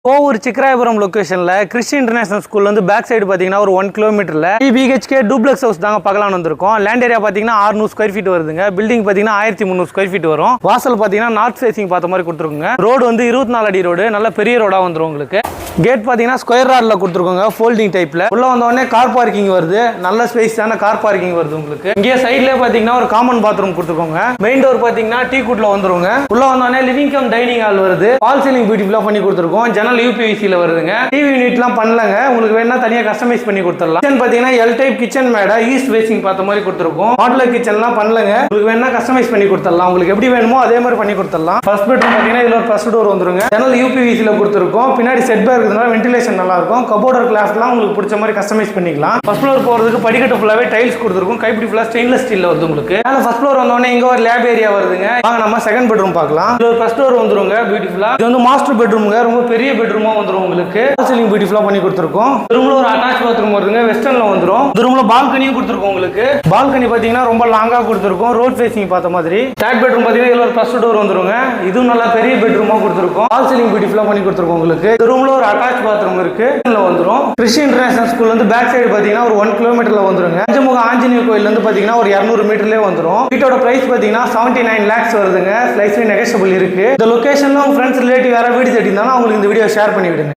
Kovur Sikkarayapuram லொகேஷன்ல Christie international ஸ்கூல்ல இருந்து back side பாத்தீங்கன்னா ஒரு 1 கிலோமீட்டர்ல BHK டூப்ளெக்ஸ் ஹவுஸ் தாங்க பார்க்கலாம் வந்திருக்கோம். லேண்ட் ஏரியா பாத்தீங்கன்னா 600 ஸ்கொயர் ஃபீட் வருதுங்க. பில்டிங் பாத்தீங்கன்னா 1300 ஸ்கொயர் ஃபீட் வரும். வாசல் பாத்தீங்கன்னா நார்த் ஃபேசிங் பார்த்த மாதிரி கொடுத்துருக்குங்க. ரோடு வந்து 24 அடி ரோடு, நல்ல பெரிய ரோடா வந்துரும் உங்களுக்கு. கேட் பாத்தீங்கன்னா ஸ்கொயர் ராட்ல கொடுத்துருக்கோங்க, ஃபோல்டிங் டைப்ல. உள்ள வந்த உடனே கார் பார்க்கிங் வருது, நல்ல ஸ்பேஸான கார் பார்க்கிங் வருது உங்களுக்கு. இங்கே சைட்ல பாத்தீங்கன்னா ஒரு காமன் பாத்ரூம் கொடுத்துருக்கோங்க. மெயின் டோர் பாத்தீங்கன்னா டீ குட்ல வந்துருங்க. உள்ள வந்த உடனே லிவிங் கம் டைனிங் ஹால் வருது. ஃபால் சீலிங் பியூட்டிஃபுல்லா பண்ணி கொடுத்துருக்கோம். ஜன்னல் UPVC ல வருதுங்க. டிவி யூனிட்லாம் பண்ணலங்க, உங்களுக்கு வேணா தனியா கஸ்டமைஸ் பண்ணி கொடுத்துடலாம். கிச்சன் பாத்தீங்கன்னா L டைப் கிச்சன் மேட ஈஸ்ட் ஃபேசிங் பார்த்த மாதிரி கொடுத்துருக்கோம். மாடுலர் கிச்சன்லாம் பண்ணலங்க, உங்களுக்கு வேணா கஸ்டமைஸ் பண்ணி கொடுத்துடலாம். உங்களுக்கு எப்படி வேணுமோ அதே மாதிரி பண்ணி கொடுத்துடலாம். ஃபர்ஸ்ட் பெட்ரூம் பாத்தீங்கன்னா இதுல ஒரு ஃபர்ஸ்ட் டோர் வந்துருங்க. ஜன்னல் UPVC ல கொடுத்துருக்கோம். பின்னாடி செட் பேக் இருக்கிறதுனால வென்டிலேஷன் நல்லா இருக்கும். கபோர்டர் கிளாஸ்லாம் உங்களுக்கு பிடிச்ச மாதிரி கஸ்டமைஸ் பண்ணிக்கலாம். ஃபர்ஸ்ட் ஃப்ளோர் போறதுக்கு படிக்கட்டு ஃபுல்லாவே டைல்ஸ் கொடுத்துருக்கோம். கைப்பிடி ஃபுல்லா ஸ்டெயின்லெஸ் ஸ்டீல்ல வருது உங்களுக்கு. மேல ஃபர்ஸ்ட் ஃப்ளோர் வந்த உடனே இங்க ஒரு லேப் ஏரியா வருதுங்க. வாங்க நம்ம செகண்ட் பெட்ரூம் பார்க்கலாம். இதுல ஒரு ஃபர்ஸ்ட் டோர் வந்துருங்க பியூட்டிஃபுல்லா. இது வந்து மாஸ்டர் பெட்ரூம்ங்க, ரொம்ப பெரிய பெட்ரூமா வந்துரும் உங்களுக்கு. சீலிங் பியூட்டிஃபுல்லா பண்ணி கொடுத்துருக்கோம். ரூம்ல ஒரு அட்டாச் பாத்ரூம் வருதுங்க, வெஸ்டர்ன்ல வந்துரும். இந்த ரூம்ல பால்கனியும் கொடுத்துருக்கோம் உங்களுக்கு. பால்கனி பாத்தீங்கன்னா ரொம்ப லாங்கா கொடுத்துருக்கோம், ரோட் ஃபேசிங் பார்த்த மாதிரி. தேர்ட் பெட்ரூம் பாத்தீங்கன்னா இதுல ஒரு ஃபர்ஸ்ட் டோர் வந்துருங்க. இதுவும் நல்லா பெரிய பெட்ரூமா கொடுத்துருக்கோம். ஃபால் சீலிங் பியூட்டிஃபுல்லா பண்ணி கொடுத்துருக்கோம் உங்களுக்கு. இந்த ரூம்ல ஒரு அட்டாச் பாத்ரூம் இருக்கு, வந்துரும். கிறிஸ்டி இன்டர்நேஷனல் ஸ்கூல்ல இருந்து பேக் சைடு பாத்தீங்கன்னா ஒரு 1 கிலோமீட்டர்ல வந்துருங்க. பஞ்சமுக ஆஞ்சநேயர் கோயில்ல இருந்து பாத்தீங்கன்னா ஒரு 200 மீட்டர்லயே வந்துரும். வீட்டோட பிரைஸ் பாத்தீங்கன்னா 79 lakhs வருதுங்க. ஸ்லைஸ்லி நெகோஷியபிள் இருக்கு. இந்த லொகேஷன்ல உங்க ஃப்ரெண்ட்ஸ் ரிலேட்டிவ் யாராவது வீடு தேடினாலும் அவங்களுக்கு இந்த வீடியோ ஷேர் பண்ணி விடுங்க.